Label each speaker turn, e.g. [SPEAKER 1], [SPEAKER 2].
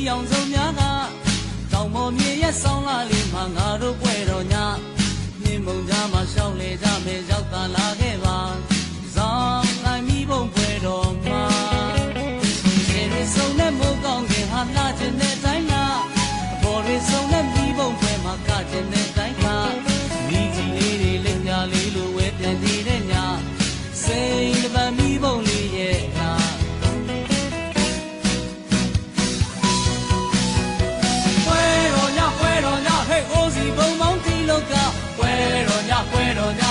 [SPEAKER 1] အောင်ဆုံးများကတောင်ပေါ်မြေရဲ့ဆောင်းလာလေးမှာငါတို့ပွဲတော်ညနှင်းမုံကြားမှာရှောင်းလေကြမယ်ရောက်တာလာခဲ့ပါဇောင်းလိုက်မိဘုံပွဲတော်မှာရှင်ရဆုံးနဲ့မိုးကောင်းခင်ဟာလာခြင်းနဲ့တိုင်းလားအပေါ်ရဆုံးနဲ့မိဘုံပွဲမှာကခြင်းနဲ့တိုင်းကမိကြီးလေးတွေလက်ပြလေးလိုဝဲပြန်နေတဲ့ညစိတ်တစ်ပတ်မိဘုံလေးရဲ့နာပွဲတော်ညဟဲ့အိုးစီဘုံမောင်းတီလောကပွဲတော်ည